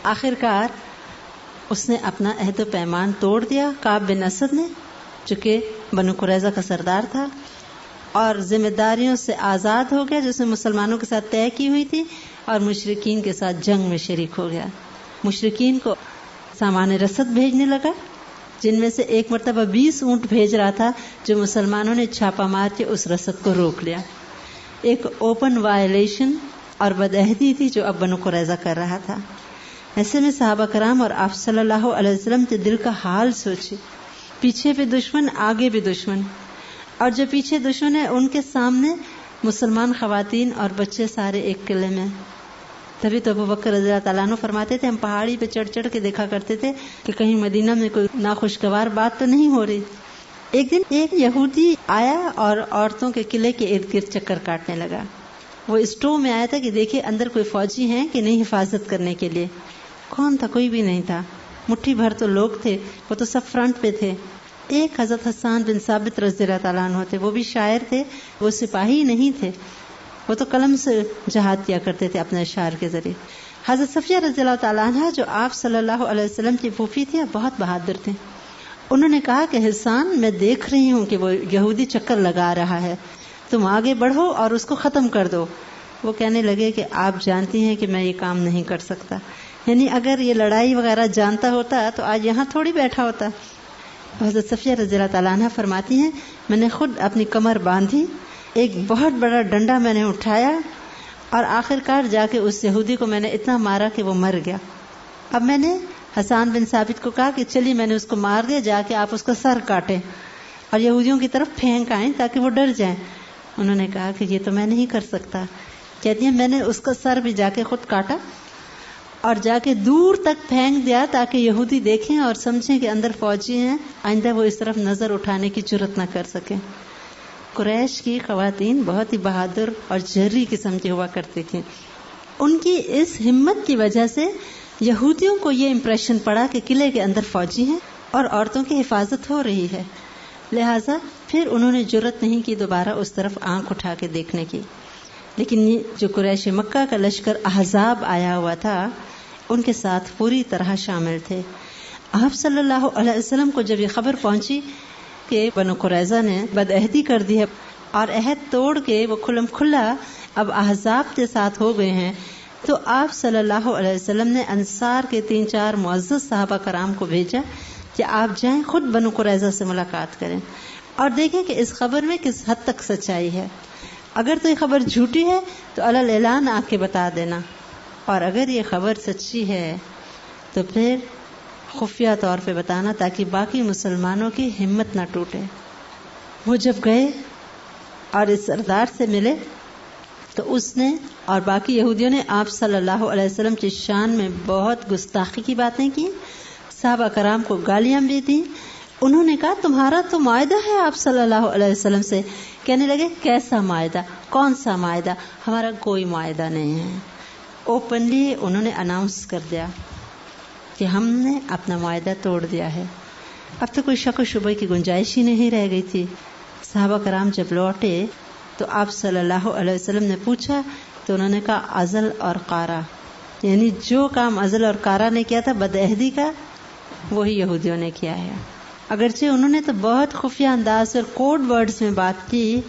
آخر کار اس نے اپنا عہد و پیمان توڑ دیا. کعب بن اسد نے، جو کہ بنو قریظہ کا سردار تھا، اور ذمہ داریوں سے آزاد ہو گیا جس نے مسلمانوں کے ساتھ طے کی ہوئی تھی، اور مشرکین کے ساتھ جنگ میں شریک ہو گیا. مشرکین کو سامان رسد بھیجنے لگا، جن میں سے ایک مرتبہ 20 اونٹ بھیج رہا تھا، جو مسلمانوں نے چھاپا مار کے اس رسد کو روک لیا. ایک اوپن وائلیشن اور بدعہدی تھی جو اب بنو قریظہ کر رہا تھا. ایسے میں صحابہ کرام اور آپ صلی اللہ علیہ وسلم کے دل کا حال سوچے. پیچھے بھی دشمن، آگے بھی دشمن، اور جو پیچھے دشمن ہے ان کے سامنے مسلمان خواتین اور بچے سارے ایک قلعے میں. تبھی تو ابو بکر رضی اللہ تعالیٰ عنہ فرماتے تھے ہم پہاڑی پہ چڑھ چڑھ کے دیکھا کرتے تھے کہ کہیں مدینہ میں کوئی ناخوشگوار بات تو نہیں ہو رہی. ایک دن ایک یہودی آیا اور عورتوں کے قلعے کے ارد گرد چکر کاٹنے لگا. وہ اسٹو میں آیا تھا کہ دیکھے اندر کوئی فوجی ہیں کہ نہیں حفاظت کرنے کے لیے. کون تھا؟ کوئی بھی نہیں تھا. مٹھی بھر تو لوگ تھے، وہ تو سب فرنٹ پہ تھے. ایک حضرت حسان بن ثابت رضی اللہ تعالیٰ عنہ تھے، وہ بھی شاعر تھے، وہ سپاہی نہیں تھے، وہ تو قلم سے جہاد کیا کرتے تھے اپنے اشعار کے ذریعے. حضرت صفیہ رضی اللہ تعالیٰ عنہ جو آپ صلی اللہ علیہ وسلم کی پھوپھی تھی، بہت بہادر تھے. انہوں نے کہا کہ حسان، میں دیکھ رہی ہوں کہ وہ یہودی چکر لگا رہا ہے، تم آگے بڑھو اور اس کو ختم کر دو. وہ کہنے لگے کہ آپ جانتی ہیں کہ میں یہ کام نہیں کر سکتا. یعنی اگر یہ لڑائی وغیرہ جانتا ہوتا تو آج یہاں تھوڑی بیٹھا ہوتا. حضرت صفیہ رضی اللہ تعالیٰ عنہ فرماتی ہیں میں نے خود اپنی کمر باندھی، ایک بہت بڑا ڈنڈا میں نے اٹھایا، اور آخر کار جا کے اس یہودی کو میں نے اتنا مارا کہ وہ مر گیا. اب میں نے حسان بن ثابت کو کہا کہ چلیے میں نے اس کو مار دیا، جا کے آپ اس کا سر کاٹیں اور یہودیوں کی طرف پھینک آئیں تاکہ وہ ڈر جائیں. انہوں نے کہا کہ یہ تو میں نہیں کر سکتا. کہتی ہیں میں نے اس کا سر بھی جا کے خود کاٹا اور جا کے دور تک پھینک دیا تاکہ یہودی دیکھیں اور سمجھیں کہ اندر فوجی ہیں، آئندہ وہ اس طرف نظر اٹھانے کی جرت نہ کر سکیں. قریش کی خواتین بہت ہی بہادر اور جری قسم کی ہوا کرتی تھیں. ان کی اس ہمت کی وجہ سے یہودیوں کو یہ امپریشن پڑا کہ قلعے کے اندر فوجی ہیں اور عورتوں کی حفاظت ہو رہی ہے. لہٰذا پھر انہوں نے جرت نہیں کی دوبارہ اس طرف آنکھ اٹھا کے دیکھنے کی. لیکن یہ جو قریش مکہ کا لشکر احزاب آیا ہوا تھا، ان کے ساتھ پوری طرح شامل تھے. آپ صلی اللہ علیہ وسلم کو جب یہ خبر پہنچی کہ بنو قریظہ نے بدعہدی کر دی ہے اور عہد توڑ کے وہ کھلم کھلا اب احزاب کے ساتھ ہو گئے ہیں، تو آپ صلی اللہ علیہ وسلم نے انصار کے 3-4 معزز صحابہ کرام کو بھیجا کہ آپ جائیں خود بنو قریظہ سے ملاقات کریں اور دیکھیں کہ اس خبر میں کس حد تک سچائی ہے. اگر تو یہ خبر جھوٹی ہے تو علل اعلان آ کے بتا دینا، اور اگر یہ خبر سچی ہے تو پھر خفیہ طور پہ بتانا تاکہ باقی مسلمانوں کی ہمت نہ ٹوٹے. وہ جب گئے اور اس سردار سے ملے تو اس نے اور باقی یہودیوں نے آپ صلی اللہ علیہ وسلم کی شان میں بہت گستاخی کی باتیں کی، صحابہ کرام کو گالیاں بھی دیں. انہوں نے کہا تمہارا تو معاہدہ ہے آپ صلی اللہ علیہ وسلم سے. کہنے لگے کیسا معاہدہ؟ کون سا معاہدہ؟ ہمارا کوئی معاہدہ نہیں ہے. اوپنلی انہوں نے اناؤنس کر دیا کہ ہم نے اپنا معاہدہ توڑ دیا ہے. اب تو کوئی شک و شبہ کی گنجائش ہی نہیں رہ گئی تھی. صحابہ کرام جب لوٹے تو آپ صلی اللہ علیہ وسلم نے پوچھا تو انہوں نے کہا ازل اور قارا، یعنی جو کام ازل اور قارا نے کیا تھا بدعہدی کا، وہی یہودیوں نے کیا ہے. اگرچہ انہوں نے تو بہت خفیہ انداز اور کوڈ ورڈز میں بات کی،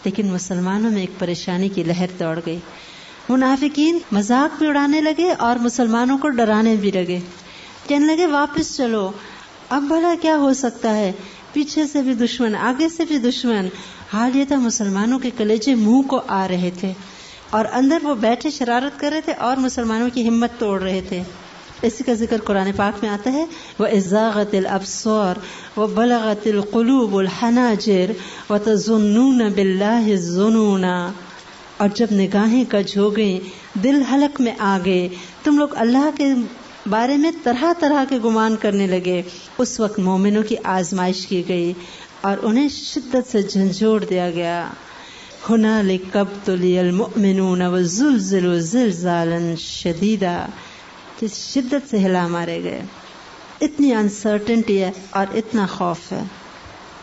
لیکن مسلمانوں میں ایک پریشانی کی لہر دوڑ گئی. منافقین مذاق بھی اڑانے لگے اور مسلمانوں کو ڈرانے بھی لگے. کہنے لگے واپس چلو، اب بھلا کیا ہو سکتا ہے، پیچھے سے بھی دشمن، آگے سے بھی دشمن. حال یہ تھا مسلمانوں کے کلیجے منہ کو آ رہے تھے اور اندر وہ بیٹھے شرارت کر رہے تھے اور مسلمانوں کی ہمت توڑ رہے تھے. اسی کا ذکر قرآن پاک میں آتا ہے وَإِذَاغَتِ الْأَبْصَارُ وَبَلَغَتِ الْقُلُوبُ الْحَنَاجِرَ وَتَظُنُّونَ بِاللَّهِ الظُّنُونَ. اور جب نگاہیں کج ہو گئیں، دل حلق میں آ گئے، تم لوگ اللہ کے بارے میں طرح طرح کے گمان کرنے لگے. اس وقت مومنوں کی آزمائش کی گئی اور انہیں شدت سے جھنجھوڑ دیا گیا. هُنَالِكَ ابْتُلِيَ الْمُؤْمِنُونَ وَزُلْزِلُوا زِلْزَالًا شَدِيدًا. جس شدت سے ہلا مارے گئے. اتنی انسرٹنٹی ہے اور اتنا خوف ہے،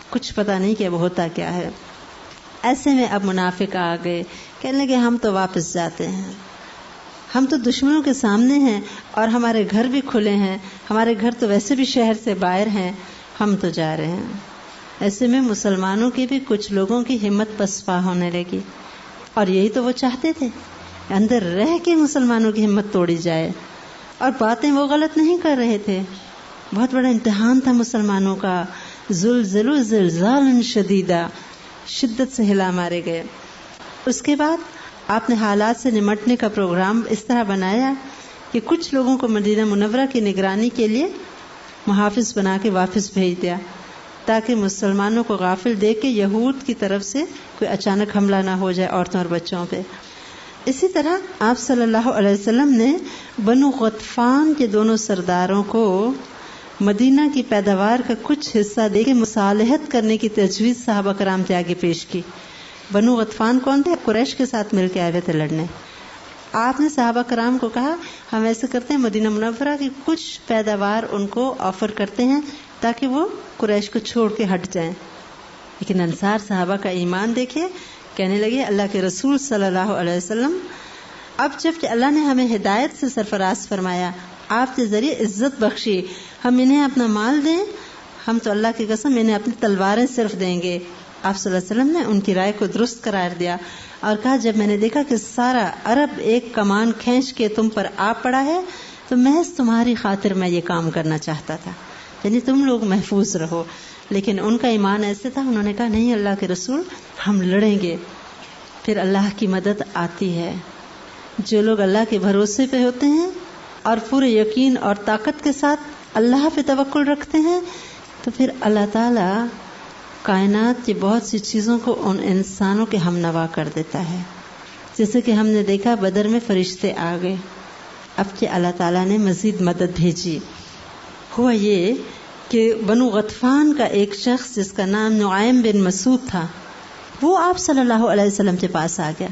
کچھ پتہ نہیں کہ اب ہوتا کیا ہے. ایسے میں اب منافق آ گئے، کہنے لگے ہم تو واپس جاتے ہیں. ہم تو دشمنوں کے سامنے ہیں اور ہمارے گھر بھی کھلے ہیں، ہمارے گھر تو ویسے بھی شہر سے باہر ہیں، ہم تو جا رہے ہیں۔ ایسے میں مسلمانوں کی بھی کچھ لوگوں کی ہمت پسپا ہونے لگی، اور یہی تو وہ چاہتے تھے، اندر رہ کے مسلمانوں کی ہمت توڑی جائے، اور باتیں وہ غلط نہیں کر رہے تھے۔ بہت بڑا امتحان تھا مسلمانوں کا، زلزلوا زلزالا شدیدا، شدت سے ہلا مارے گئے۔ اس کے بعد آپ نے حالات سے نمٹنے کا پروگرام اس طرح بنایا کہ کچھ لوگوں کو مدینہ منورہ کی نگرانی کے لیے محافظ بنا کے واپس بھیج دیا، تاکہ مسلمانوں کو غافل دیکھ کے یہود کی طرف سے کوئی اچانک حملہ نہ ہو جائے عورتوں اور بچوں پہ۔ اسی طرح آپ صلی اللہ علیہ وسلم نے بنو غطفان کے دونوں سرداروں کو مدینہ کی پیداوار کا کچھ حصہ دے کے مصالحت کرنے کی تجویز صحابہ کرام کے آگے پیش کی۔ بنو غطفان کون تھے؟ قریش کے ساتھ مل کے آئے ہوئے تھے لڑنے۔ آپ نے صحابہ کرام کو کہا ہم ایسے کرتے ہیں، مدینہ منورہ کی کچھ پیداوار ان کو آفر کرتے ہیں تاکہ وہ قریش کو چھوڑ کے ہٹ جائیں۔ لیکن انصار صحابہ کا ایمان دیکھے، کہنے لگے اللہ کے رسول صلی اللہ علیہ وسلم، اب جب کہ اللہ نے ہمیں ہدایت سے سرفراز فرمایا، آپ کے ذریعے عزت بخشی، ہم انہیں اپنا مال دیں؟ ہم تو اللہ کی قسم انہیں اپنی تلواریں صرف دیں گے۔ آپ صلی اللہ علیہ وسلم نے ان کی رائے کو درست قرار دیا اور کہا جب میں نے دیکھا کہ سارا عرب ایک کمان کھینچ کے تم پر آ پڑا ہے تو محض تمہاری خاطر میں یہ کام کرنا چاہتا تھا، یعنی تم لوگ محفوظ رہو۔ لیکن ان کا ایمان ایسے تھا، انہوں نے کہا نہیں اللہ کے رسول ہم لڑیں گے۔ پھر اللہ کی مدد آتی ہے۔ جو لوگ اللہ کے بھروسے پہ ہوتے ہیں اور پورے یقین اور طاقت کے ساتھ اللہ پہ توکل رکھتے ہیں تو پھر اللہ تعالی کائنات کی بہت سی چیزوں کو ان انسانوں کے ہم نوا کر دیتا ہے۔ جیسے کہ ہم نے دیکھا بدر میں فرشتے آ گئے، اب کہ اللہ تعالیٰ نے مزید مدد بھیجی۔ ہوا یہ کہ بنو غطفان کا ایک شخص جس کا نام نعیم بن مسعود تھا، وہ آپ صلی اللہ علیہ وسلم کے پاس آ گیا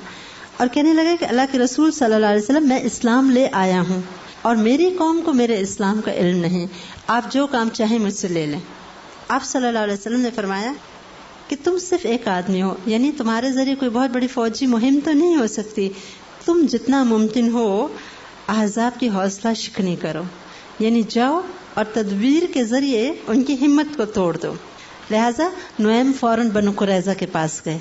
اور کہنے لگا کہ اللہ کے رسول صلی اللہ علیہ وسلم میں اسلام لے آیا ہوں اور میری قوم کو میرے اسلام کا علم نہیں، آپ جو کام چاہیں مجھ سے لے لیں۔ آپ صلی اللہ علیہ وسلم نے فرمایا کہ تم صرف ایک آدمی ہو، یعنی تمہارے ذریعے کوئی بہت بڑی فوجی مہم تو نہیں ہو سکتی، تم جتنا ممکن ہو احزاب کی حوصلہ شکنی کرو، یعنی جاؤ اور تدبیر کے ذریعے ان کی ہمت کو توڑ دو۔ لہٰذا نعیم فوراً بنو قریظہ کے پاس گئے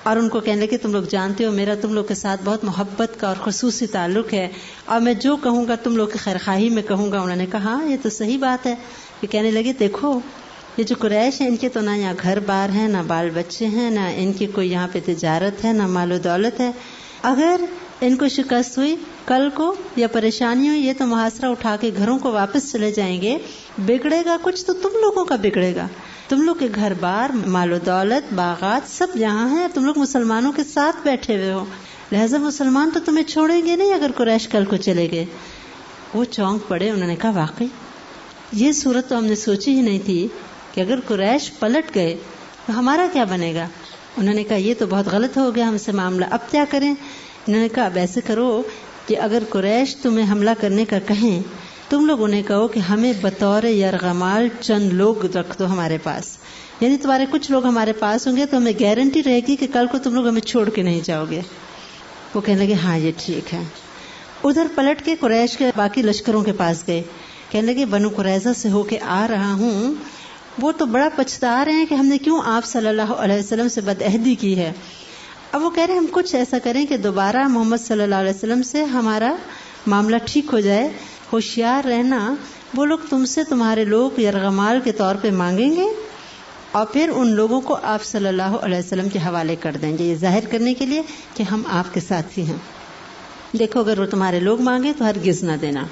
اور ان کو کہنے لگے تم لوگ جانتے ہو میرا تم لوگ کے ساتھ بہت محبت کا اور خصوصی تعلق ہے، اور میں جو کہوں گا تم لوگ کی خیرخواہی میں کہوں گا۔ انہوں نے کہا ہاں یہ تو صحیح بات ہے۔ یہ کہنے لگے دیکھو یہ جو قریش ہیں ان کے تو نہ یہاں گھر بار ہیں، نہ بال بچے ہیں، نہ ان کی کوئی یہاں پہ تجارت ہے، نہ مال و دولت ہے۔ اگر ان کو شکست ہوئی کل کو یا پریشانی ہوئی، یہ تو محاصرہ اٹھا کے گھروں کو واپس چلے جائیں گے، بگڑے گا کچھ تو تم لوگوں کا بگڑے گا۔ تم لوگ کے گھر بار، مال و دولت، باغات سب یہاں ہیں، تم لوگ مسلمانوں کے ساتھ بیٹھے ہوئے ہو، لہذا مسلمان تو تمہیں چھوڑیں گے نہیں اگر قریش کل کو چلے گئے۔ وہ چونک پڑے، انہوں نے کہا واقعی یہ صورت تو ہم نے سوچی ہی نہیں تھی کہ اگر قریش پلٹ گئے تو ہمارا کیا بنے گا۔ انہوں نے کہا یہ تو بہت غلط ہو گیا ہم سے معاملہ، اب کیا کریں؟ انہوں نے کہا اب ایسے کرو کہ اگر قریش تمہیں حملہ کرنے کا کہیں، تم لوگ انہیں کہو کہ ہمیں بطور یرغمال چند لوگ رکھ دو ہمارے پاس، یعنی تمہارے کچھ لوگ ہمارے پاس ہوں گے تو ہمیں گارنٹی رہے گی کہ کل کو تم لوگ ہمیں چھوڑ کے نہیں جاؤ گے۔ وہ کہنے لگے ہاں یہ ٹھیک ہے۔ ادھر پلٹ کے قریش کے باقی لشکروں کے پاس گئے، کہنے لگے بنو قریظہ سے ہو کے آ رہا ہوں، وہ تو بڑا پچھتا رہے ہیں کہ ہم نے کیوں آپ صلی اللہ علیہ وسلم سے بدعہدی کی ہے۔ اب وہ کہہ رہے ہیں ہم کچھ ایسا کریں کہ دوبارہ محمد صلی اللہ علیہ وسلم سے ہمارا معاملہ ٹھیک ہو جائے، ہوشیار رہنا، وہ لوگ تم سے تمہارے لوگ یرغمال کے طور پہ مانگیں گے اور پھر ان لوگوں کو آپ صلی اللہ علیہ وسلم کے حوالے کر دیں گے، یہ ظاہر کرنے کے لیے کہ ہم آپ کے ساتھی ہیں۔ دیکھو اگر وہ تمہارے لوگ مانگے تو ہرگز نہ دینا۔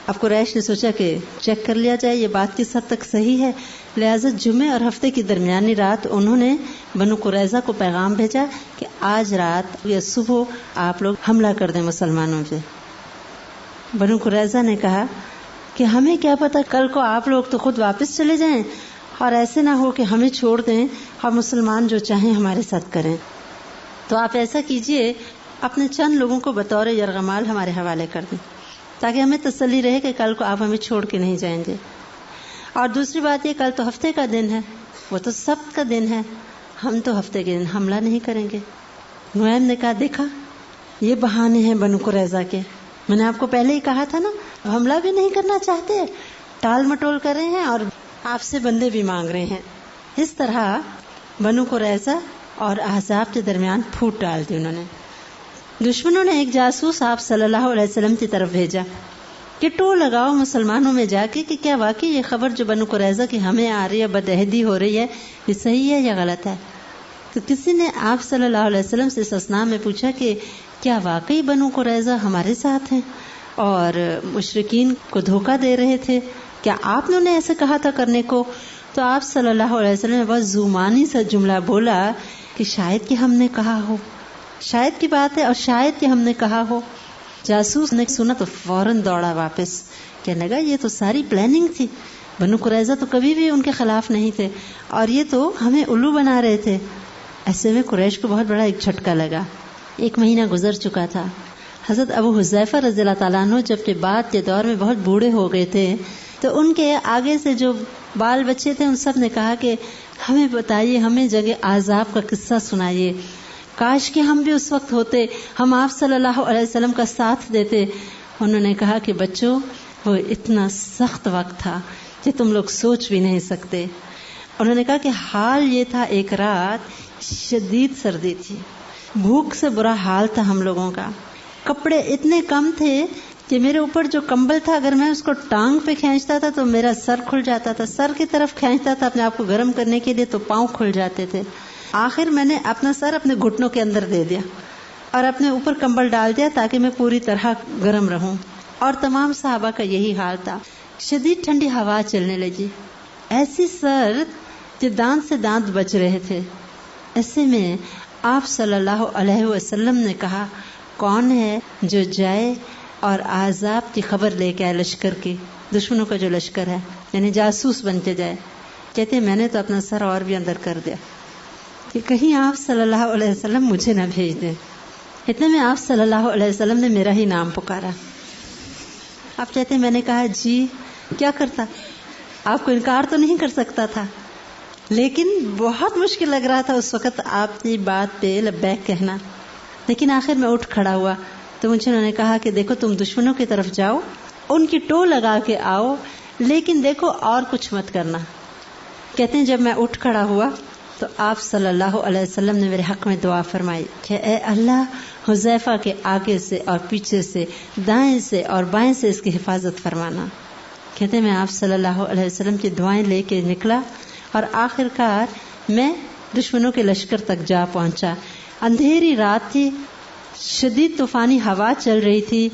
اب قریش نے سوچا کہ چیک کر لیا جائے یہ بات کس حد تک صحیح ہے، لہٰذا جمعے اور ہفتے کی درمیانی رات انہوں نے بنو قریظہ کو پیغام بھیجا کہ آج رات یا صبح آپ لوگ حملہ کر دیں مسلمانوں پہ۔ بنو قریظہ نے کہا کہ ہمیں کیا پتا، کل کو آپ لوگ تو خود واپس چلے جائیں اور ایسے نہ ہو کہ ہمیں چھوڑ دیں اور مسلمان جو چاہیں ہمارے ساتھ کریں، تو آپ ایسا کیجئے اپنے چند لوگوں کو بطور یرغمال ہمارے حوالے کر دیں تاکہ ہمیں تسلی رہے کہ کل کو آپ ہمیں چھوڑ کے نہیں جائیں گے۔ اور دوسری بات یہ کل تو ہفتے کا دن ہے، وہ تو سبت کا دن ہے، ہم تو ہفتے کے دن حملہ نہیں کریں گے۔ نعیم نے کہا دیکھا یہ بہانے ہیں بنو قریظہ کے. میں نے آپ کو پہلے ہی کہا تھا نا, حملہ بھی نہیں کرنا چاہتے, ٹال مٹول کر رہے ہیں اور آپ سے بندے بھی مانگ رہے ہیں. اس طرح بنو قریظہ اور احزاب کے درمیان پھوٹ ڈال دی انہوں نے. دشمنوں نے ایک جاسوس آپ صلی اللہ علیہ وسلم کی طرف بھیجا کہ ٹو لگاؤ مسلمانوں میں جا کے کہ کیا واقعی یہ خبر جو بنو قریظہ کی ہمیں آ رہی ہے, بدعہدی ہو رہی ہے, یہ صحیح ہے یا غلط ہے. تو کسی نے آپ صلی اللہ علیہ وسلم سے اس اثناء میں پوچھا کہ کیا واقعی بنو قریظہ ہمارے ساتھ ہیں اور مشرکین کو دھوکہ دے رہے تھے, کیا آپ نے ایسے کہا تھا کرنے کو؟ تو آپ صلی اللہ علیہ وسلم نے بہت زومانی سا جملہ بولا کہ شاید کہ ہم نے کہا ہو, شاید کی بات ہے اور شاید کہ ہم نے کہا ہو. جاسوس نے سنا تو فوراً دوڑا واپس, کہنے لگا یہ تو ساری پلاننگ تھی, بنو قریظہ تو کبھی بھی ان کے خلاف نہیں تھے اور یہ تو ہمیں الو بنا رہے تھے. ایسے میں قریش کو بہت بڑا ایک جھٹکا لگا. 1 مہینہ گزر چکا تھا. حضرت ابو حذیفہ رضی اللہ تعالیٰ عنہ جب کہ بعد کے دور میں بہت بوڑھے ہو گئے تھے تو ان کے آگے سے جو بال بچے تھے ان سب نے کہا کہ ہمیں بتائیے, ہمیں جگہ عذاب کا قصہ سنائیے, کاش کہ ہم بھی اس وقت ہوتے, ہم آپ صلی اللہ علیہ وسلم کا ساتھ دیتے. انہوں نے کہا کہ بچوں, وہ اتنا سخت وقت تھا کہ تم لوگ سوچ بھی نہیں سکتے. انہوں نے کہا کہ حال یہ تھا, ایک رات شدید سردی تھی, بھوک سے برا حال تھا ہم لوگوں کا, کپڑے اتنے کم تھے کہ میرے اوپر جو کمبل تھا اگر میں اس کو ٹانگ پہ کھینچتا تھا تو میرا سر کھل جاتا تھا, سر کی طرف کھینچتا تھا اپنے آپ کو گرم کرنے کے لیے تو پاؤں کھل جاتے تھے. آخر میں نے اپنا سر اپنے گھٹنوں کے اندر دے دیا اور اپنے اوپر کمبل ڈال دیا تاکہ میں پوری طرح گرم رہوں. اور تمام صحابہ کا یہی حال تھا. شدید ٹھنڈی ہوا چلنے لگی, ایسی سرد کہ دانت سے دانت بچ رہے تھے. ایسے میں آپ صلی اللہ علیہ وسلم نے کہا, کون ہے جو جائے اور عذاب کی خبر لے کے آئے لشکر کی, دشمنوں کا جو لشکر ہے, یعنی جاسوس بن کے جائے. کہتے میں نے تو اپنا سر اور بھی اندر کر دیا کہ کہیں آپ صلی اللہ علیہ وسلم مجھے نہ بھیج دیں. اتنے میں آپ صلی اللہ علیہ وسلم نے میرا ہی نام پکارا. آپ کہتے ہیں میں نے کہا جی کیا کرتا, آپ کو انکار تو نہیں کر سکتا تھا, لیکن بہت مشکل لگ رہا تھا اس وقت آپ کی بات پہ لبیک کہنا. لیکن آخر میں اٹھ کھڑا ہوا تو مجھے انہوں نے کہا کہ دیکھو تم دشمنوں کی طرف جاؤ, ان کی ٹو لگا کے آؤ, لیکن دیکھو اور کچھ مت کرنا. کہتے ہیں جب میں اٹھ کھڑا ہوا تو آپ صلی اللہ علیہ وسلم نے میرے حق میں دعا فرمائی کہ اے اللہ, حذیفہ کے آگے سے اور پیچھے سے, دائیں سے اور بائیں سے اس کی حفاظت فرمانا. کہتے ہیں میں آپ صلی اللہ علیہ وسلم کی دعائیں لے کے نکلا اور آخر کار میں دشمنوں کے لشکر تک جا پہنچا. اندھیری رات تھی, شدید طوفانی ہوا چل رہی تھی,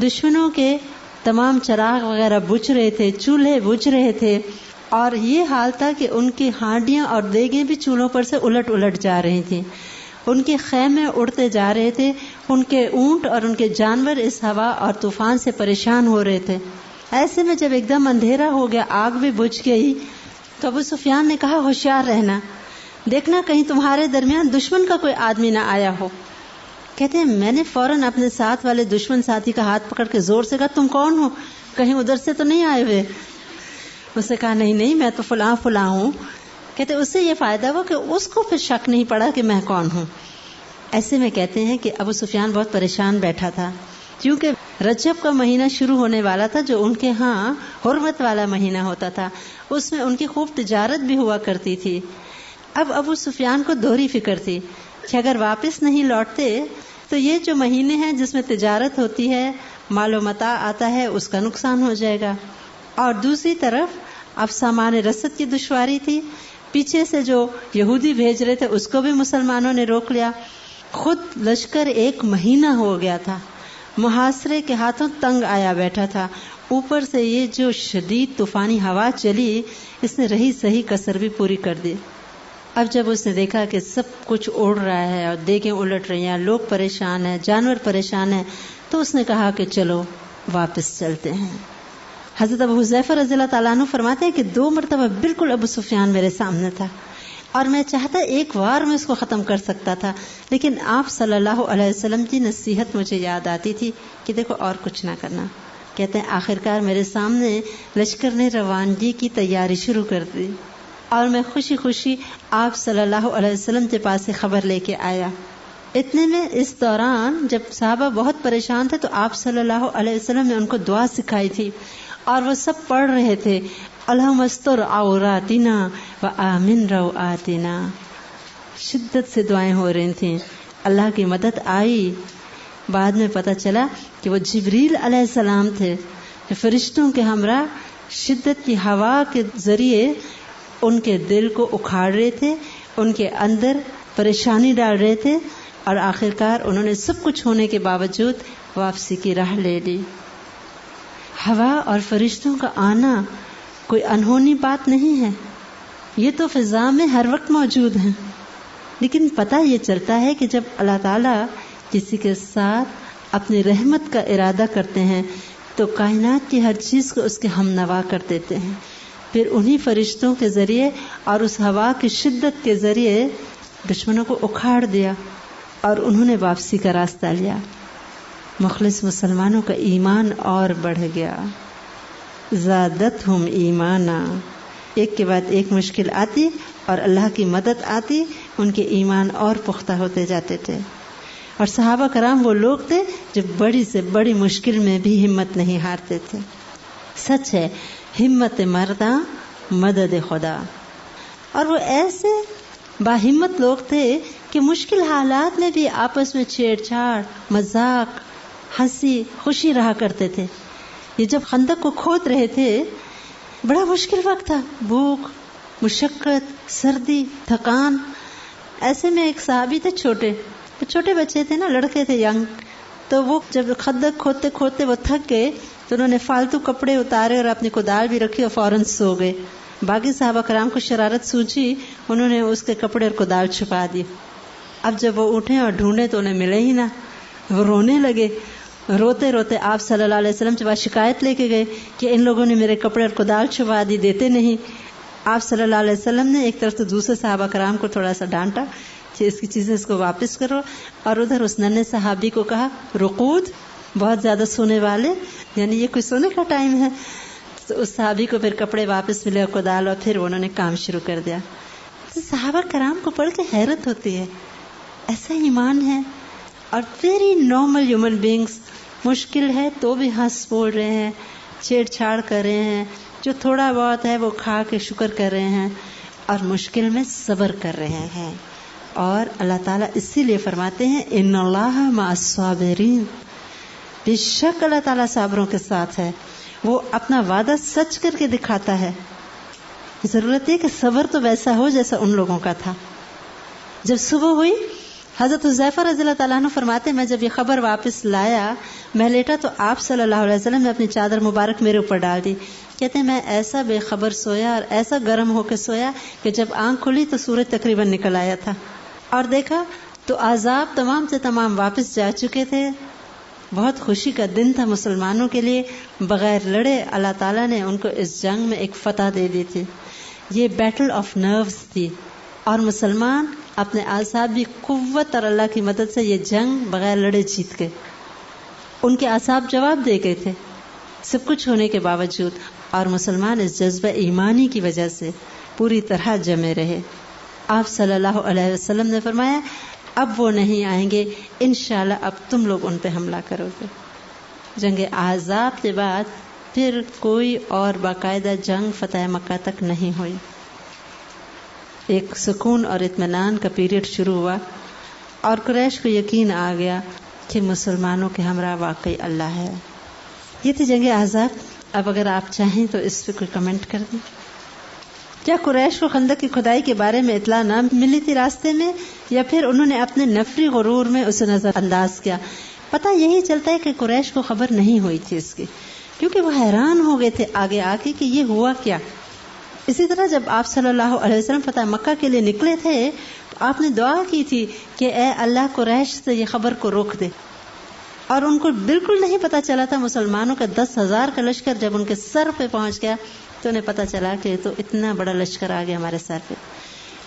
دشمنوں کے تمام چراغ وغیرہ بجھ رہے تھے, چولہے بجھ رہے تھے, اور یہ حال تھا کہ ان کی ہانڈیاں اور دیگیں بھی چولہوں پر سے الٹ الٹ جا رہی تھیں, ان کے خیمے اڑتے جا رہے تھے, ان کے اونٹ اور ان کے جانور اس ہوا اور طوفان سے پریشان ہو رہے تھے. ایسے میں جب ایک دم اندھیرا ہو گیا, آگ بھی بجھ گئی, تو ابو سفیان نے کہا ہوشیار رہنا, دیکھنا کہیں تمہارے درمیان دشمن کا کوئی آدمی نہ آیا ہو. کہتے ہیں میں نے فوراً اپنے ساتھ والے دشمن ساتھی کا ہاتھ پکڑ کے زور سے کہا تم کون ہو, کہیں ادھر سے تو نہیں آئے ہوئے؟ اس نے کہا نہیں میں تو فلاں فلاں ہوں. کہتے اس سے یہ فائدہ ہوا کہ اس کو پھر شک نہیں پڑا کہ میں کون ہوں. ایسے میں کہتے ہیں کہ ابو سفیان بہت پریشان بیٹھا تھا, کیونکہ رجب کا مہینہ شروع ہونے والا تھا جو ان کے ہاں حرمت والا مہینہ ہوتا تھا, اس میں ان کی خوب تجارت بھی ہوا کرتی تھی. اب ابو سفیان کو دوہری فکر تھی کہ اگر واپس نہیں لوٹتے تو یہ جو مہینے ہیں جس میں تجارت ہوتی ہے, مال و متاع آتا ہے, اس کا نقصان ہو جائے گا. اور دوسری طرف اب سامان رسد کی دشواری تھی, پیچھے سے جو یہودی بھیج رہے تھے اس کو بھی مسلمانوں نے روک لیا. خود لشکر 1 مہینہ ہو گیا تھا, محاصرے کے ہاتھوں تنگ آیا بیٹھا تھا. اوپر سے یہ جو شدید طوفانی ہوا چلی, اس نے رہی صحیح کسر بھی پوری کر دی. اب جب اس نے دیکھا کہ سب کچھ اڑ رہا ہے اور دیگیں الٹ رہی ہیں, لوگ پریشان ہیں, جانور پریشان ہیں, تو اس نے کہا کہ چلو واپس چلتے ہیں. حضرت ابو حذیفہ رضی اللہ تعالیٰ عنہ فرماتے ہیں کہ 2 مرتبہ بالکل ابو سفیان میرے سامنے تھا اور میں چاہتا ایک بار میں اس کو ختم کر سکتا تھا, لیکن آپ صلی اللہ علیہ وسلم کی نصیحت مجھے یاد آتی تھی کہ دیکھو اور کچھ نہ کرنا. کہتے ہیں آخرکار میرے سامنے لشکر نے روانگی کی تیاری شروع کر دی اور میں خوشی خوشی آپ صلی اللہ علیہ وسلم کے پاس سے خبر لے کے آیا. اتنے میں اس دوران جب صحابہ بہت پریشان تھے تو آپ صلی اللہ علیہ وسلم نے ان کو دعا سکھائی تھی اور وہ سب پڑھ رہے تھے، اللہم استر عوراتنا وآمن روآتنا. شدت سے دعائیں ہو رہی تھیں. اللہ کی مدد آئی. بعد میں پتہ چلا کہ وہ جبریل علیہ السلام تھے کہ فرشتوں کے ہمراہ شدت کی ہوا کے ذریعے ان کے دل کو اکھاڑ رہے تھے، ان کے اندر پریشانی ڈال رہے تھے، اور آخرکار انہوں نے سب کچھ ہونے کے باوجود واپسی کی راہ لے لی. ہوا اور فرشتوں کا آنا کوئی انہونی بات نہیں ہے، یہ تو فضا میں ہر وقت موجود ہیں. لیکن پتہ یہ چلتا ہے کہ جب اللہ تعالیٰ کسی کے ساتھ اپنی رحمت کا ارادہ کرتے ہیں تو کائنات کی ہر چیز کو اس کے ہم نوا کر دیتے ہیں. پھر انہی فرشتوں کے ذریعے اور اس ہوا کی شدت کے ذریعے دشمنوں کو اکھاڑ دیا اور انہوں نے واپسی کا راستہ لیا. مخلص مسلمانوں کا ایمان اور بڑھ گیا. زادتہم ایمانا. ایک کے بعد ایک مشکل آتی اور اللہ کی مدد آتی، ان کے ایمان اور پختہ ہوتے جاتے تھے. اور صحابہ کرام وہ لوگ تھے جو بڑی سے بڑی مشکل میں بھی ہمت نہیں ہارتے تھے. سچ ہے، ہمت مرداں مدد خدا. اور وہ ایسے باہمت لوگ تھے کہ مشکل حالات میں بھی آپس میں چھیڑ چھاڑ، مذاق، ہنسی خوشی رہا کرتے تھے. یہ جب خندق کو کھود رہے تھے بڑا مشکل وقت تھا، بھوک، مشقت، سردی، تھکان. ایسے میں ایک صحابی تھے، چھوٹے بچے تھے نا، لڑکے تھے ینگ. تو وہ جب خندق کھودتے کھودتے وہ تھک گئے تو انہوں نے فالتو کپڑے اتارے اور اپنی کدال بھی رکھی اور فوراً سو گئے. باقی صحابہ کرام کو شرارت سوچی، انہوں نے اس کے کپڑے اور کدال چھپا دی. اب جب وہ اٹھے اور ڈھونڈے تو انہیں ملے ہی نہ. وہ رونے لگے. روتے روتے آپ صلی اللہ علیہ وسلم کے پاس شکایت لے کے گئے کہ ان لوگوں نے میرے کپڑے اور کدال چھپا دی، دیتے نہیں. آپ صلی اللہ علیہ وسلم نے ایک طرف تو دوسرے صحابہ کرام کو تھوڑا سا ڈانٹا کہ اس کی چیزیں اس کو واپس کرو، اور ادھر اس ننھے صحابی کو کہا رقود، بہت زیادہ سونے والے، یعنی یہ کوئی سونے کا ٹائم ہے. تو اس صحابی کو پھر کپڑے واپس ملے اور کدال، اور پھر انہوں نے کام شروع کر دیا. تو صحابہ کرام کو پڑھ کے حیرت ہوتی ہے، ایسا ایمان ہے. اور ویری نارمل ہیومن بینگس، مشکل ہے تو بھی ہنس بول رہے ہیں، چھیڑ چھاڑ کر رہے ہیں، جو تھوڑا بہت ہے وہ کھا کے شکر کر رہے ہیں، اور مشکل میں صبر کر رہے ہیں. اور اللہ تعالیٰ اسی لیے فرماتے ہیں ان اللہ مع الصابرین. بے شک اللہ تعالیٰ صابروں کے ساتھ ہے. وہ اپنا وعدہ سچ کر کے دکھاتا ہے. ضرورت ہے کہ صبر تو ویسا ہو جیسا ان لوگوں کا تھا. جب صبح ہوئی، حضرت حذیفہ رضی اللہ تعالیٰ عنہ فرماتے میں جب یہ خبر واپس لایا، میں لیٹا تو آپ صلی اللہ علیہ وسلم نے اپنی چادر مبارک میرے اوپر ڈال دی. کہتے ہیں میں ایسا بے خبر سویا اور ایسا گرم ہو کے سویا کہ جب آنکھ کھلی تو سورج تقریباً نکل آیا تھا، اور دیکھا تو عذاب تمام سے تمام واپس جا چکے تھے. بہت خوشی کا دن تھا مسلمانوں کے لیے. بغیر لڑے اللہ تعالیٰ نے ان کو اس جنگ میں ایک فتح دے دی تھی. یہ بیٹل آف نروز تھی، اور مسلمان اپنے اعصابی قوت اور اللہ کی مدد سے یہ جنگ بغیر لڑے جیت گئے. ان کے اعصاب جواب دے گئے تھے سب کچھ ہونے کے باوجود، اور مسلمان اس جذبہ ایمانی کی وجہ سے پوری طرح جمے رہے. آپ صلی اللہ علیہ وسلم نے فرمایا اب وہ نہیں آئیں گے، انشاءاللہ اب تم لوگ ان پہ حملہ کرو گے. جنگ احزاب کے بعد پھر کوئی اور باقاعدہ جنگ فتح مکہ تک نہیں ہوئی. ایک سکون اور اطمینان کا پیریڈ شروع ہوا، اور قریش کو یقین آ گیا کہ مسلمانوں کے ہمراہ واقعی اللہ ہے. یہ تھی جنگ احزاب. اب اگر آپ چاہیں تو اس پہ کوئی کمنٹ کر دیں. کیا قریش کو خندق کی کھدائی کے بارے میں اطلاع نہ ملی تھی راستے میں، یا پھر انہوں نے اپنے نفری غرور میں اسے نظر انداز کیا؟ پتہ یہی چلتا ہے کہ قریش کو خبر نہیں ہوئی تھی اس کی، کیونکہ وہ حیران ہو گئے تھے آگے آ کے کہ یہ ہوا کیا. اسی طرح جب آپ صلی اللہ علیہ وسلم فتح مکہ کے لیے نکلے تھے تو آپ نے دعا کی تھی کہ اے اللہ قریش سے یہ خبر کو روک دے. اور ان کو بالکل نہیں پتا چلا تھا. مسلمانوں کا 10,000 کا لشکر جب ان کے سر پہ پہنچ گیا تو انہیں پتا چلا کہ تو اتنا بڑا لشکر آ گیا ہمارے سر پہ.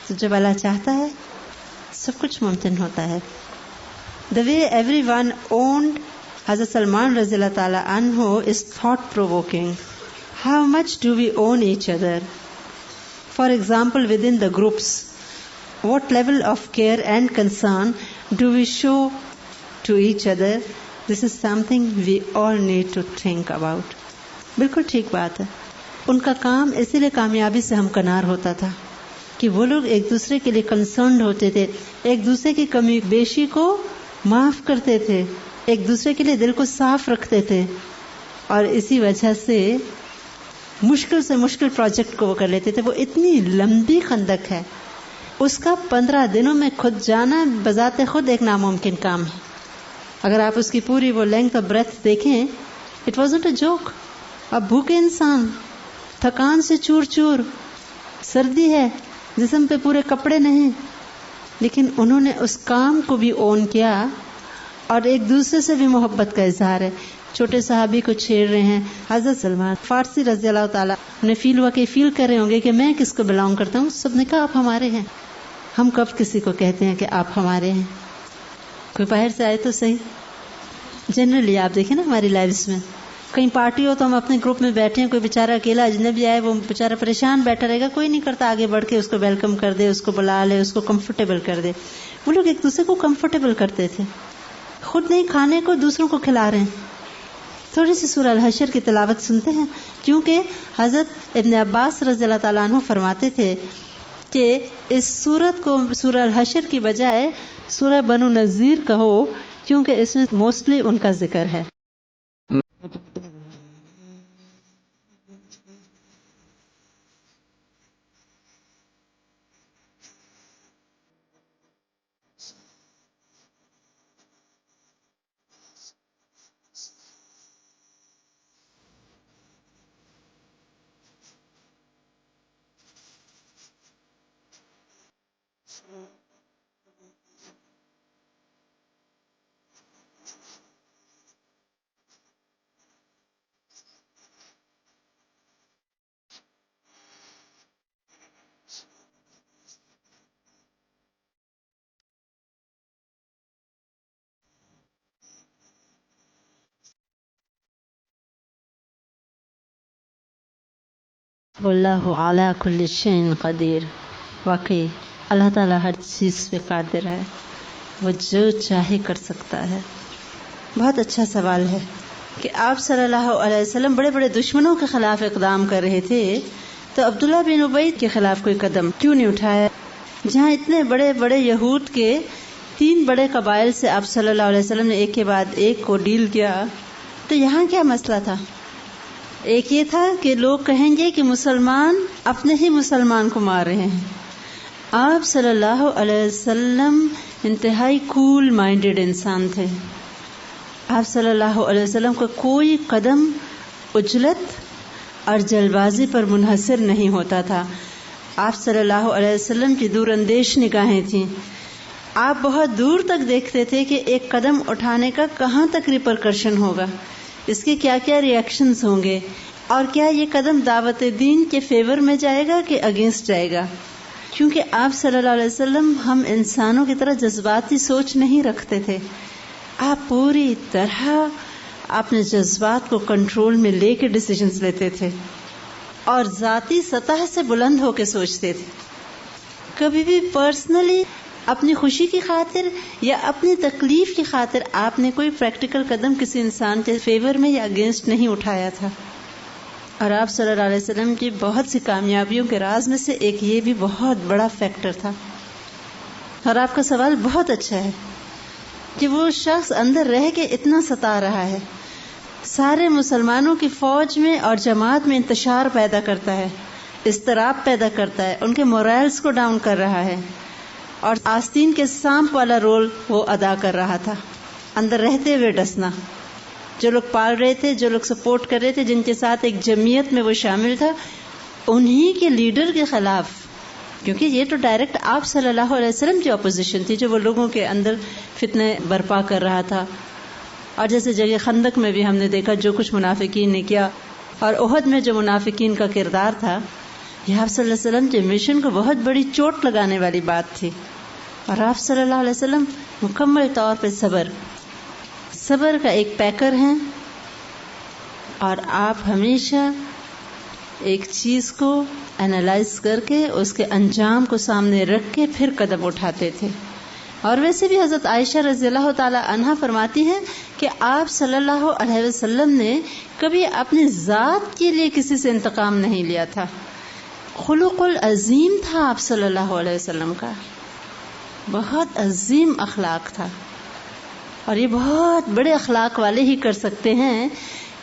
تو جب اللہ چاہتا ہے سب کچھ ممکن ہوتا ہے. The way everyone owned Hazrat Salman رضی اللہ تعالیٰ عنہ is thought provoking. How much do we own each other? For example, within the groups, what level of care and concern do we show to each other? This is something we all need to think about. بالکل ٹھیک بات ہے. ان کا کام اسی لیے کامیابی سے ہمکنار ہوتا تھا کہ وہ لوگ ایک دوسرے کے لیے کنسرنڈ ہوتے تھے, ایک دوسرے کی کمی بیشی کو معاف کرتے تھے, ایک دوسرے کے لیے دل کو صاف رکھتے تھے, اور اسی وجہ سے مشکل سے مشکل پروجیکٹ کو وہ کر لیتے تھے. وہ اتنی لمبی خندق ہے, اس کا 15 دنوں میں کھد جانا بذات خود ایک ناممکن کام ہے. اگر آپ اس کی پوری وہ لینگتھ اور بریتھ دیکھیں, اٹ وازنٹ اے جوک. اب بھوکے انسان, تھکان سے چور چور, سردی ہے, جسم پہ پورے کپڑے نہیں, لیکن انہوں نے اس کام کو بھی اون کیا اور ایک دوسرے سے بھی محبت کا اظہار ہے. چھوٹے صحابی کو چھیڑ رہے ہیں, حضرت سلمان فارسی رضی اللہ تعالیٰ نے فیل کر رہے ہوں گے کہ میں کس کو بلانگ کرتا ہوں. سب نے کہا آپ ہمارے ہیں. ہم کب کسی کو کہتے ہیں کہ آپ ہمارے ہیں؟ کوئی باہر سے آئے تو صحیح. جنرلی آپ دیکھیں نا ہماری لائفز میں, کہیں پارٹی ہو تو ہم اپنے گروپ میں بیٹھے ہیں, کوئی بیچارہ اکیلا اجنبی آئے, وہ بیچارہ پریشان بیٹھا رہے گا, کوئی نہیں کرتا آگے بڑھ کے اس کو ویلکم کر دے, اس کو بلا لے, اس کو کمفرٹیبل کر دے. وہ لوگ ایک دوسرے کو کمفرٹیبل کرتے تھے, خود نہیں کھانے کو دوسروں کو کھلا رہے ہیں. تھوڑی سی سورہ الحشر کی تلاوت سنتے ہیں, کیونکہ حضرت ابن عباس رضی اللہ تعالیٰ عنہ فرماتے تھے کہ اس سورت کو سورہ الحشر کی بجائے سورہ بنو نذیر کہو, کیونکہ اس میں موسٹلی ان کا ذکر ہے. واللہ علی کل شیء قدیر. واقعی اللہ تعالیٰ ہر چیز پہ قادر ہے, وہ جو چاہے کر سکتا ہے. بہت اچھا سوال ہے کہ آپ صلی اللہ علیہ وسلم بڑے بڑے دشمنوں کے خلاف اقدام کر رہے تھے, تو عبداللہ بن ابی کے خلاف کوئی قدم کیوں نہیں اٹھایا؟ جہاں اتنے بڑے بڑے یہود کے 3 بڑے قبائل سے آپ صلی اللہ علیہ وسلم نے ایک کے بعد ایک کو ڈیل کیا, تو یہاں کیا مسئلہ تھا؟ ایک یہ تھا کہ لوگ کہیں گے کہ مسلمان اپنے ہی مسلمان کو مار رہے ہیں. آپ صلی اللہ علیہ وسلم انتہائی کول مائنڈڈ انسان تھے. آپ صلی اللہ علیہ وسلم کا کوئی قدم عجلت اور جلد بازی پر منحصر نہیں ہوتا تھا. آپ صلی اللہ علیہ وسلم کی دور اندیش نگاہیں تھیں. آپ بہت دور تک دیکھتے تھے کہ ایک قدم اٹھانے کا کہاں تک ریپرکشن ہوگا, اس کے کیا کیا ری ایکشنز ہوں گے, اور کیا یہ قدم دعوت دین کے فیور میں جائے گا کہ اگینسٹ جائے گا. کیونکہ آپ صلی اللہ علیہ وسلم ہم انسانوں کی طرح جذباتی سوچ نہیں رکھتے تھے. آپ پوری طرح اپنے جذبات کو کنٹرول میں لے کے ڈیسیژنز لیتے تھے, اور ذاتی سطح سے بلند ہو کے سوچتے تھے. کبھی بھی پرسنلی اپنی خوشی کی خاطر یا اپنی تکلیف کی خاطر آپ نے کوئی پریکٹیکل قدم کسی انسان کے فیور میں یا اگینسٹ نہیں اٹھایا تھا. اور آپ صلی اللہ علیہ وسلم کی بہت سی کامیابیوں کے راز میں سے ایک یہ بھی بہت بڑا فیکٹر تھا. اور آپ کا سوال بہت اچھا ہے کہ وہ شخص اندر رہ کے اتنا ستا رہا ہے, سارے مسلمانوں کی فوج میں اور جماعت میں انتشار پیدا کرتا ہے, اضطراب پیدا کرتا ہے, ان کے مورائلز کو ڈاؤن کر رہا ہے, اور آستین کے سانپ والا رول وہ ادا کر رہا تھا, اندر رہتے ہوئے ڈسنا. جو لوگ پال رہے تھے, جو لوگ سپورٹ کر رہے تھے, جن کے ساتھ ایک جمعیت میں وہ شامل تھا, انہی کے لیڈر کے خلاف, کیونکہ یہ تو ڈائریکٹ آپ صلی اللہ علیہ وسلم کی اپوزیشن تھی جو وہ لوگوں کے اندر فتنے برپا کر رہا تھا. اور جیسے جگہ خندق میں بھی ہم نے دیکھا جو کچھ منافقین نے کیا, اور احد میں جو منافقین کا کردار تھا, یہ آپ صلی اللہ علیہ وسلم کے مشن کو بہت بڑی چوٹ لگانے والی بات تھی. اور آپ صلی اللہ علیہ وسلم مکمل طور پہ صبر کا ایک پیکر ہیں, اور آپ ہمیشہ ایک چیز کو انالائز کر کے اس کے انجام کو سامنے رکھ کے پھر قدم اٹھاتے تھے. اور ویسے بھی حضرت عائشہ رضی اللہ تعالی عنہا فرماتی ہیں کہ آپ صلی اللہ علیہ وسلم نے کبھی اپنی ذات کے لیے کسی سے انتقام نہیں لیا تھا. خلق العظیم تھا آپ صلی اللہ علیہ وسلم کا، بہت عظیم اخلاق تھا. اور یہ بہت بڑے اخلاق والے ہی کر سکتے ہیں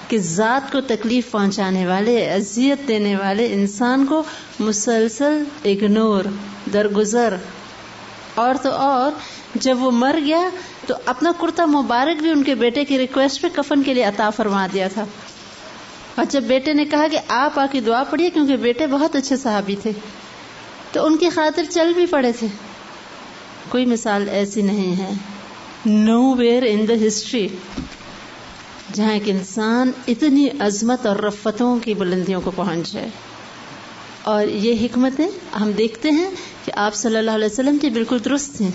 کہ ذات کو تکلیف پہنچانے والے، اذیت دینے والے انسان کو مسلسل اگنور، درگزر. اور تو اور جب وہ مر گیا تو اپنا کرتا مبارک بھی ان کے بیٹے کی ریکویسٹ پہ کفن کے لیے عطا فرما دیا تھا. اور جب بیٹے نے کہا کہ آپ آ کے دعا پڑھیے، کیونکہ بیٹے بہت اچھے صحابی تھے، تو ان کی خاطر چل بھی پڑے تھے. کوئی مثال ایسی نہیں ہے know where in the history جہاں ایک انسان اتنی عظمت اور رفتوں کی بلندیوں کو پہنچ جائے. اور یہ حکمتیں ہم دیکھتے ہیں کہ آپ صلی اللہ علیہ وسلم کی بالکل درست تھیں.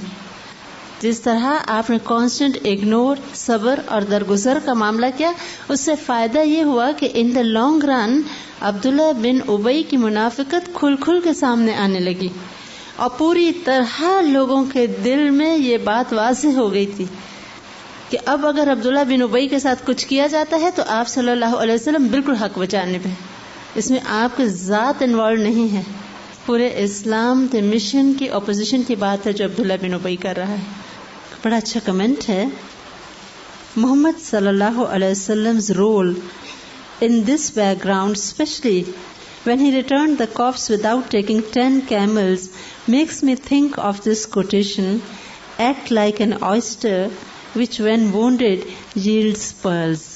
جس طرح آپ نے کانسٹنٹ اگنور، صبر اور درگزر کا معاملہ کیا، اس سے فائدہ یہ ہوا کہ ان دا لانگ رن عبداللہ بن ابی کی منافقت کھل کھل کے سامنے آنے لگی، اور پوری طرح لوگوں کے دل میں یہ بات واضح ہو گئی تھی کہ اب اگر عبداللہ بن ابی کے ساتھ کچھ کیا جاتا ہے تو آپ صلی اللہ علیہ وسلم بالکل حق بچانے پہ، اس میں آپ کی ذات انوالو نہیں ہے. پورے اسلام کے مشن کی اپوزیشن کی بات ہے جو عبداللہ بن ابی کر رہا ہے. بڑا اچھا کمنٹ ہے. محمد صلی اللہ علیہ وسلم's role in this background, especially when he returned the corpse without taking 10 camels, makes me think of this quotation, act like an oyster which when wounded yields pearls.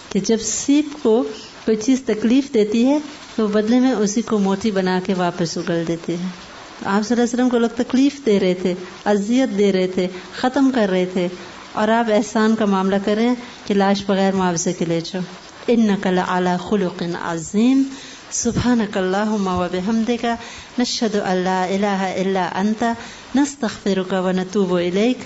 کہ جب سیپ کو کوئی چیز تکلیف دیتی ہے تو بدلے میں اسی کو موتی بنا کے واپس اگل دیتی ہے. آپ صلی اللہ علیہ وسلم کو لوگ تکلیف دے رہے تھے، اذیت دے رہے تھے، ختم کر رہے تھے، اور آپ احسان کا معاملہ کر رہے ہیں کہ لاش بغیر معاوضے کے لے جاؤ. انک لعلی خلق عظیم. سبحانک اللہم وبحمدک، نشہد ان لا الہ الا انت، نستغفرک ونتوب الیک.